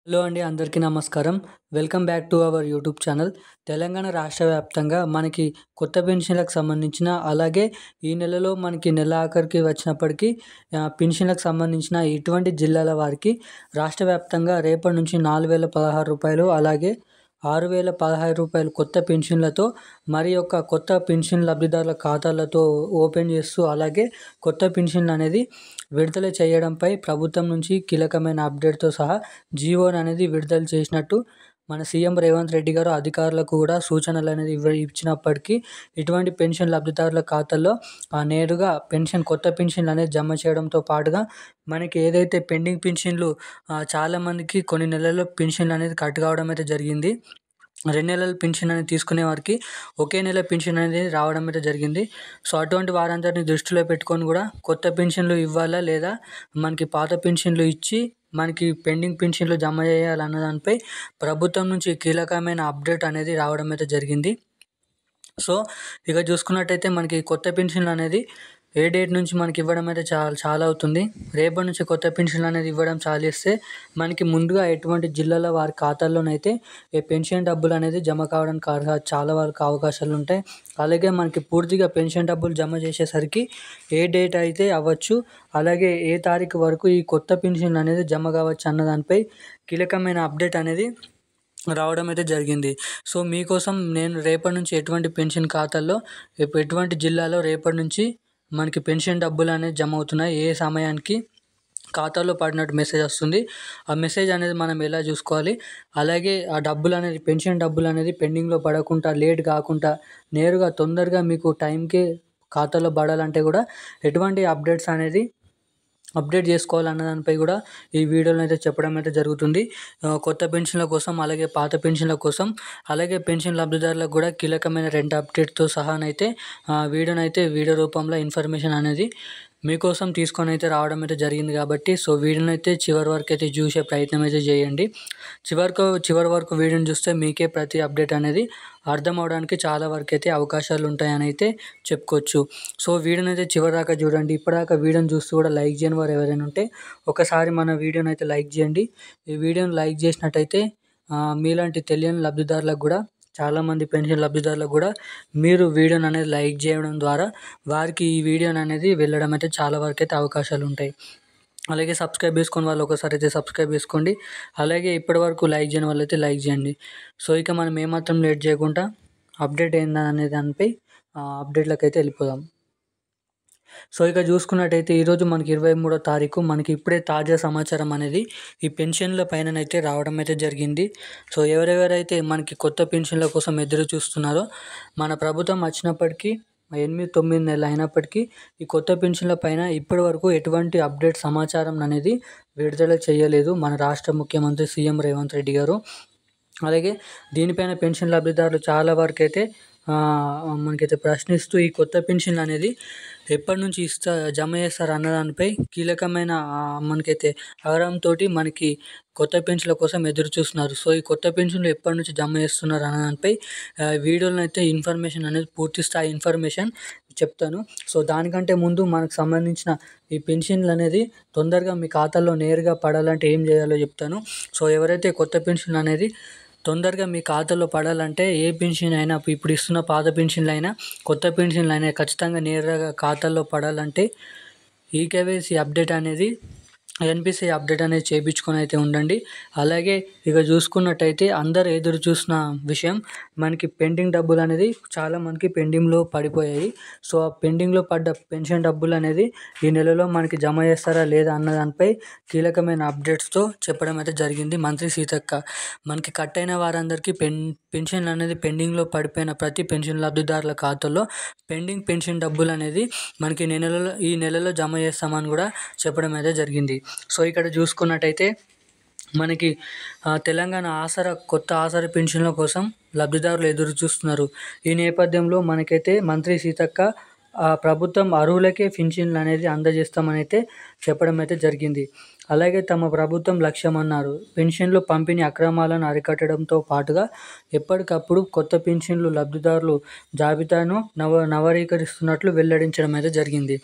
Hello అండి, అందరికీ నమస్కారం. Welcome back to our YouTube channel. Telangana రాష్ట్ర వ్యాప్తంగా మనకి కొత్త పెన్షన్లకు సంబంధించిన, అలాగే ఈ నెలలో మనకి నెల ఆఖరికి వచ్చినప్పటికీ పెన్షన్లకు సంబంధించిన ఇటువంటి జిల్లాల వారికి రాష్ట్ర వ్యాప్తంగా రేపటి నుంచి రూ. 4,016, అలాగే రూ. 6,016 కొత్త పెన్షన్లతో మరి యొక్క కొత్త పెన్షన్ లబ్ధిదారుల ఖాతాలతో ఓపెన్ చేస్తూ, అలాగే కొత్త పెన్షన్లు అనేది విడుదల చేయడంపై ప్రభుత్వం నుంచి కీలకమైన అప్డేట్తో సహా జీవోని అనేది విడుదల చేసినట్టు మన సీఎం రేవంత్ రెడ్డి గారు అధికారులకు కూడా సూచనలు అనేది ఇచ్చినప్పటికీ ఇటువంటి పెన్షన్ లబ్ధిదారుల ఖాతాల్లో నేరుగా కొత్త పెన్షన్లు అనేది జమ చేయడంతో పాటుగా మనకి ఏదైతే పెండింగ్ పెన్షన్లు చాలామందికి కొన్ని నెలల్లో పెన్షన్లు అనేది కట్ కావడం అయితే జరిగింది. 2 నెలల పెన్షన్ అనేది తీసుకునే వారికి ఒకే నెల పెన్షన్ అనేది రావడం అయితే జరిగింది. సో అటువంటి వారందరినీ దృష్టిలో పెట్టుకొని కూడా కొత్త పెన్షన్లు ఇవ్వాలా లేదా మనకి పాత పెన్షన్లు ఇచ్చి మనకి పెండింగ్ పెన్షన్లు జమ చేయాలన్న దానిపై ప్రభుత్వం నుంచి కీలకమైన అప్డేట్ అనేది రావడం అయితే జరిగింది. సో ఇక చూసుకున్నట్టయితే మనకి కొత్త పెన్షన్లు అనేది ఏ డేట్ నుంచి మనకి ఇవ్వడం అయితే చాలా అవుతుంది. రేపటి నుంచి కొత్త పెన్షన్లు అనేది ఇవ్వడం చాలిస్తే మనకి ముందుగా ఎటువంటి జిల్లాల వారి ఖాతాల్లోనైతే ఈ పెన్షన్ డబ్బులు అనేది జమ కావడానికి చాలా వరకు అవకాశాలు ఉంటాయి. అలాగే మనకి పూర్తిగా పెన్షన్ డబ్బులు జమ చేసేసరికి ఏ డేట్ అయితే అవ్వచ్చు, అలాగే ఏ తారీఖు వరకు ఈ కొత్త పెన్షన్లు అనేది జమ కావచ్చు అన్న దానిపై కీలకమైన అప్డేట్ అనేది రావడం అయితే జరిగింది. సో మీకోసం నేను రేపటి నుంచి ఎటువంటి పెన్షన్ ఖాతాల్లో ఎటువంటి జిల్లాలో రేపటి నుంచి మనకి పెన్షన్ డబ్బులు అనేది జమ అవుతున్నాయి, ఏ సమయానికి ఖాతాలో పడినట్టు మెసేజ్ వస్తుంది, ఆ మెసేజ్ అనేది మనం ఎలా చూసుకోవాలి, అలాగే ఆ డబ్బులు అనేది పెన్షన్ డబ్బులు అనేది పెండింగ్లో పడకుండా, లేట్ కాకుండా నేరుగా తొందరగా మీకు టైంకే ఖాతాలో పడాలంటే కూడా ఎటువంటి అప్డేట్ చేసుకోవాలన్న దానిపై కూడా ఈ వీడియోలో అయితే చెప్పడం అయితే జరుగుతుంది. కొత్త పెన్షన్ల కోసం, అలాగే పాత పెన్షన్ల కోసం, అలాగే పెన్షన్ లబ్ధిదారులకు కూడా కీలకమైన 2 అప్డేట్తో సహానైతే వీడియో రూపంలో ఇన్ఫర్మేషన్ అనేది మీకోసం తీసుకొని అయితే రావడం అయితే జరిగింది. కాబట్టి సో వీడియోని అయితే చివరి వరకు అయితే చూసే ప్రయత్నం అయితే చేయండి. చివరి వరకు వీడియోని చూస్తే మీకే ప్రతి అప్డేట్ అనేది అర్థం అవడానికి చాలా వరకు అయితే అవకాశాలు ఉంటాయని అయితే చెప్పుకోవచ్చు. సో వీడియోని అయితే చివరి దాకా చూడండి. ఇప్పటిదాకా వీడియోని చూస్తూ కూడా లైక్ చేయని వారు ఎవరైనా ఉంటే ఒకసారి మన వీడియోని అయితే లైక్ చేయండి. ఈ వీడియోని లైక్ చేసినట్టయితే మీలాంటి తెలియని లబ్ధిదారులకు కూడా, చాలామంది పెన్షన్ లబ్ధిదారులకు కూడా మీరు వీడియోని అనేది లైక్ చేయడం ద్వారా వారికి ఈ వీడియోని అనేది వెళ్ళడం అయితే చాలా వరకు అయితే అవకాశాలు ఉంటాయి. అలాగే సబ్స్క్రైబ్ చేసుకుని వాళ్ళు ఒకసారి అయితే సబ్స్క్రైబ్ చేసుకోండి. అలాగే ఇప్పటివరకు లైక్ చేయని వాళ్ళు అయితే లైక్ చేయండి. సో ఇక మనం ఏమాత్రం లేట్ చేయకుండా అప్డేట్ ఏందా అనే దానిపై అప్డేట్లకు అయితే వెళ్ళిపోదాం. సో ఇక చూసుకున్నట్టయితే ఈరోజు మనకి 23వ తారీఖు, మనకి ఇప్పుడే తాజా సమాచారం అనేది ఈ పెన్షన్ల పైననైతే రావడం అయితే జరిగింది. సో ఎవరెవరైతే మనకి కొత్త పెన్షన్ల కోసం ఎదురు చూస్తున్నారో, మన ప్రభుత్వం వచ్చినప్పటికీ 8-9 నెలలు అయినప్పటికీ ఈ కొత్త పెన్షన్ల పైన ఇప్పటి వరకు ఎటువంటి అప్డేట్ సమాచారం అనేది విడుదల చేయలేదు మన రాష్ట్ర ముఖ్యమంత్రి సీఎం రేవంత్ రెడ్డి గారు. అలాగే దీనిపైన పెన్షన్ లబ్ధిదారులు చాలా వరకు అయితే మనకైతే ప్రశ్నిస్తూ ఈ కొత్త పెన్షన్లు అనేది ఎప్పటి నుంచి జమ చేస్తారు అన్న దానిపై కీలకమైన మనకైతే ఆగ్రహంతో మనకి కొత్త పెన్షన్ల కోసం ఎదురు చూస్తున్నారు. సో ఈ కొత్త పెన్షన్లు ఎప్పటి నుంచి జమ చేస్తున్నారు అన్న దానిపై వీడియోలో అయితే ఇన్ఫర్మేషన్ అనేది పూర్తి స్థాయి ఇన్ఫర్మేషన్ చెప్తాను. సో దానికంటే ముందు మనకు సంబంధించిన ఈ పెన్షన్లు అనేది తొందరగా మీ ఖాతాలో నేరుగా పడాలంటే ఏం చేయాలో చెప్తాను. సో ఎవరైతే కొత్త పెన్షన్లు అనేది తొందరగా మీ ఖాతాలో పడాలంటే ఏ పెన్షన్ అయినా, ఇప్పుడు ఇస్తున్న పాత పెన్షన్లు అయినా కొత్త పెన్షన్లు అయినా ఖచ్చితంగా నేరుగా ఖాతాలో పడాలంటే ఈకేవైసీ అప్డేట్ అనేది, ఎన్పిసిఐ అప్డేట్ అనేది చేయించుకొని అయితే ఉండండి. అలాగే ఇక చూసుకున్నట్టయితే అందరు ఎదురు చూసిన విషయం, మనకి పెండింగ్ డబ్బులు అనేది చాలా మనకి పెండింగ్లో పడిపోయాయి. సో ఆ పెండింగ్లో పడ్డ పెన్షన్ డబ్బులు అనేది ఈ నెలలో మనకి జమ చేస్తారా లేదా అన్న దానిపై కీలకమైన అప్డేట్స్తో చెప్పడం అయితే జరిగింది మంత్రి సీతక్క. మనకి కట్ అయిన వారందరికీ పెన్షన్లు అనేది పెండింగ్లో పడిపోయిన ప్రతి పెన్షన్ లబ్ధిదారుల ఖాతాలో పెండింగ్ పెన్షన్ డబ్బులు అనేది మనకి ఈ నెలలో జమ చేస్తామని కూడా చెప్పడం అయితే జరిగింది. సో ఇక్కడ చూసుకున్నట్టయితే మనకి తెలంగాణ కొత్త ఆసరా పెన్షన్ల కోసం లబ్ధిదారులు ఎదురు చూస్తున్నారు. ఈ నేపథ్యంలో మనకైతే మంత్రి సీతక్క ప్రభుత్వం అర్హులకే పెన్షన్లు అనేది అందజేస్తామని అయితే చెప్పడం అయితే జరిగింది. అలాగే తమ ప్రభుత్వం లక్ష్యమన్నారు. పెన్షన్లు పంపిణీ అక్రమాలను అరికట్టడంతో పాటుగా ఎప్పటికప్పుడు కొత్త పెన్షన్లు లబ్ధిదారులు జాబితాను నవీకరిస్తున్నట్లు వెల్లడించడం అయితే జరిగింది.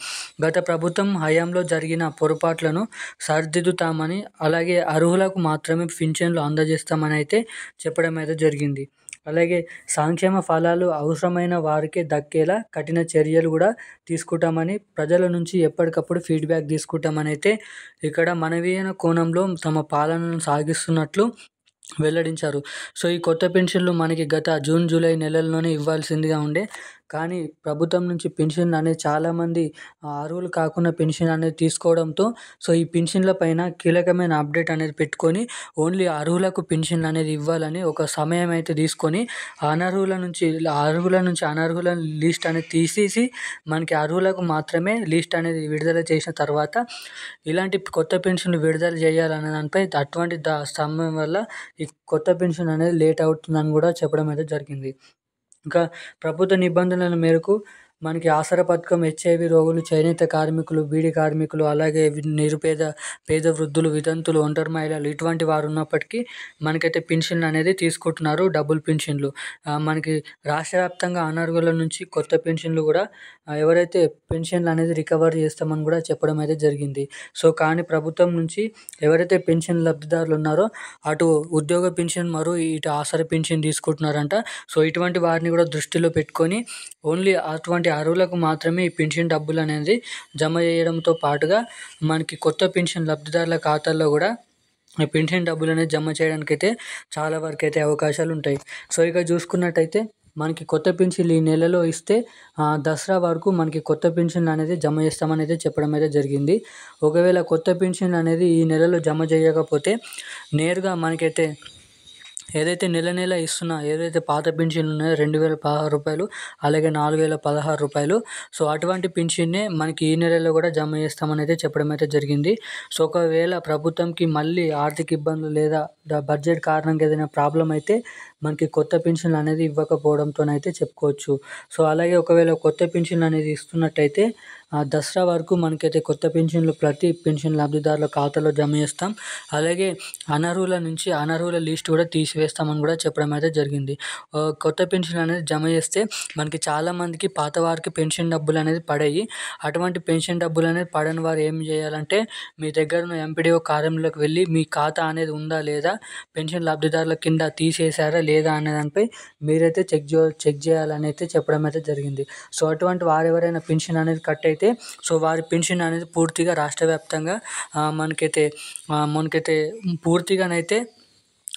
గత ప్రభుత్వం హయాంలో జరిగిన పొరపాట్లను సరిదిద్దుతామని, అలాగే అర్హులకు మాత్రమే పింఛన్లు అందజేస్తామని అయితే చెప్పడం అయితే జరిగింది. అలాగే సంక్షేమ ఫలాలు అవసరమైన వారికే దక్కేలా కఠిన చర్యలు కూడా తీసుకుంటామని, ప్రజల నుంచి ఎప్పటికప్పుడు ఫీడ్‌బ్యాక్ తీసుకుంటామని అయితే ఇక్కడ మనవీయన కోణంలో తమ పాలనను సాగిస్తున్నట్లు వెల్లడించారు. సో, ఈ కొత్త పెన్షన్లు మనకి గత జూన్, జూలై నెలల్లోనే ఇవ్వాల్సిందిగా ఉండే. కానీ ప్రభుత్వం నుంచి పెన్షన్లు అనేది చాలామంది అర్హులు కాకుండా పెన్షన్ అనేది తీసుకోవడంతో, సో, ఈ పెన్షన్ల పైన కీలకమైన అప్డేట్ అనేది పెట్టుకొని ఓన్లీ అర్హులకు పెన్షన్లు అనేది ఇవ్వాలని ఒక సమయం అయితే తీసుకొని అర్హుల నుంచి అనర్హుల లిస్ట్ అనేది తీసేసి మనకి అర్హులకు మాత్రమే లిస్ట్ అనేది విడుదల చేసిన తర్వాత ఇలాంటి కొత్త పెన్షన్లు విడుదల చేయాలనే దానిపై అటువంటి సమయం వల్ల ఈ కొత్త పెన్షన్ అనేది లేట్ అవుతుందని కూడా చెప్పడం అయితే జరిగింది. ఇంకా ప్రభుత్వ నిబంధనల మేరకు మనకి ఆసరా పథకం, హెచ్ఐవి రోగులు, చేనేత కార్మికులు, బీడీ కార్మికులు, అలాగే పేద వృద్ధులు, వితంతులు, ఒంటరి మహిళలు ఇటువంటి వారు ఉన్నప్పటికీ మనకైతే పెన్షన్లు అనేది తీసుకుంటున్నారు, డబుల్ పెన్షన్లు. మనకి రాష్ట్ర వ్యాప్తంగా అనర్హుల నుంచి కొత్త పెన్షన్లు కూడా ఎవరైతే పెన్షన్లు అనేది రికవర్ చేస్తామని కూడా చెప్పడం అయితే జరిగింది. సో, కానీ ప్రభుత్వం నుంచి ఎవరైతే పెన్షన్ లబ్ధిదారులు ఉన్నారో అటు ఉద్యోగ పెన్షన్ ఇటు ఆసరా పెన్షన్ తీసుకుంటున్నారంట. సో, ఇటువంటి వారిని కూడా దృష్టిలో పెట్టుకొని ఓన్లీ అటువంటి అర్హులకు మాత్రమే ఈ పెన్షన్ డబ్బులు అనేది జమ చేయడంతో పాటుగా మనకి కొత్త పెన్షన్ లబ్ధిదారుల ఖాతాల్లో కూడా ఈ పెన్షన్ డబ్బులు అనేది జమ చేయడానికైతే చాలా వరకు అయితే అవకాశాలు ఉంటాయి. సో, ఇక చూసుకున్నట్టయితే మనకి కొత్త పెన్షన్లు ఈ నెలలో ఇస్తే దసరా వరకు మనకి కొత్త పెన్షన్లు అనేది జమ చేస్తామని అయితే చెప్పడం అయితే జరిగింది. ఒకవేళ కొత్త పెన్షన్ అనేది ఈ నెలలో జమ చేయకపోతే నేరుగా మనకైతే ఏదైతే నెల ఇస్తున్న ఏదైతే పాత పెన్షన్లు ఉన్నాయో రూ. 2016 అలాగే రూ. 4016. సో, అటువంటి పెన్షన్నే మనకి ఈ నెలలో కూడా జమ చేస్తామని అయితే చెప్పడం అయితే జరిగింది. సో, ఒకవేళ ప్రభుత్వంకి మళ్ళీ ఆర్థిక ఇబ్బందులు లేదా బడ్జెట్ కారణంగా ఏదైనా ప్రాబ్లం అయితే మనకి కొత్త పెన్షన్లు అనేది ఇవ్వకపోవడంతోనైతే చెప్పుకోవచ్చు. సో, అలాగే ఒకవేళ కొత్త పెన్షన్లు అనేది ఇస్తున్నట్టయితే దసరా వరకు మనకైతే కొత్త పెన్షన్లు ప్రతి పెన్షన్ లబ్ధిదారుల ఖాతాలో జమ చేస్తాం. అలాగే అనర్హుల లిస్ట్ కూడా తీసివేస్తామని కూడా చెప్పడం అయితే జరిగింది. కొత్త పెన్షన్ అనేది జమ చేస్తే మనకి చాలామందికి పాత వారికి పెన్షన్ డబ్బులు అనేది పడాయి. అటువంటి పెన్షన్ డబ్బులు అనేది పడని వారు ఏం చేయాలంటే మీ దగ్గర ఉన్న ఎంపీడీఓ కార్యాలయంలోకి వెళ్ళి మీ ఖాతా అనేది ఉందా లేదా, పెన్షన్ లబ్ధిదారుల కింద తీసేశారా లేదా అనే దానిపై మీరైతే చెక్ చేయాలని అయితే చెప్పడం అయితే జరిగింది. సో, అటువంటి వారెవరైనా పెన్షన్ అనేది కట్ అయితే సో, వారి పెన్షన్ అనేది పూర్తిగా రాష్ట్ర వ్యాప్తంగా మనకైతే పూర్తిగానైతే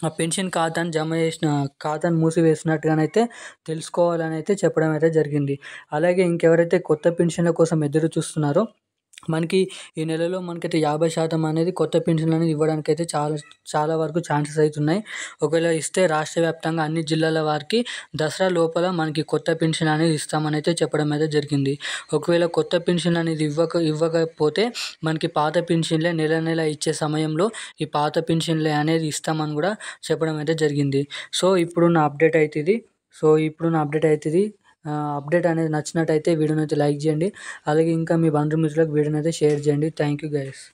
ఆ పెన్షన్ ఖాతాను మూసివేసినట్టుగానైతే తెలుసుకోవాలని అయితే చెప్పడం అయితే జరిగింది. అలాగే ఇంకెవరైతే కొత్త పెన్షన్ల కోసం ఎదురు చూస్తున్నారో మనకి ఈ నెలలో మనకైతే 50% అనేది కొత్త పెన్షన్లు అనేది ఇవ్వడానికైతే చాలా వరకు ఛాన్సెస్ అయితే ఉన్నాయి. ఒకవేళ ఇస్తే రాష్ట్ర వ్యాప్తంగా అన్ని జిల్లాల వారికి దసరా లోపల మనకి కొత్త పెన్షన్ అనేది ఇస్తామని అయితే చెప్పడం అయితే జరిగింది. ఒకవేళ కొత్త పెన్షన్ అనేది ఇవ్వకపోతే మనకి పాత పెన్షన్లే నెల ఇచ్చే సమయంలో ఈ పాత పెన్షన్లే అనేది ఇస్తామని కూడా చెప్పడం అయితే జరిగింది. సో, ఇప్పుడున్న అప్డేట్ అయితే ఇది. అప్డేట్ అనేది నచ్చినట్టయితే వీడియోని అయితే లైక్ చేయండి. అలాగే ఇంకా మీ బంధుమిత్రులకు వీడియోని అయితే షేర్ చేయండి. Thank you guys.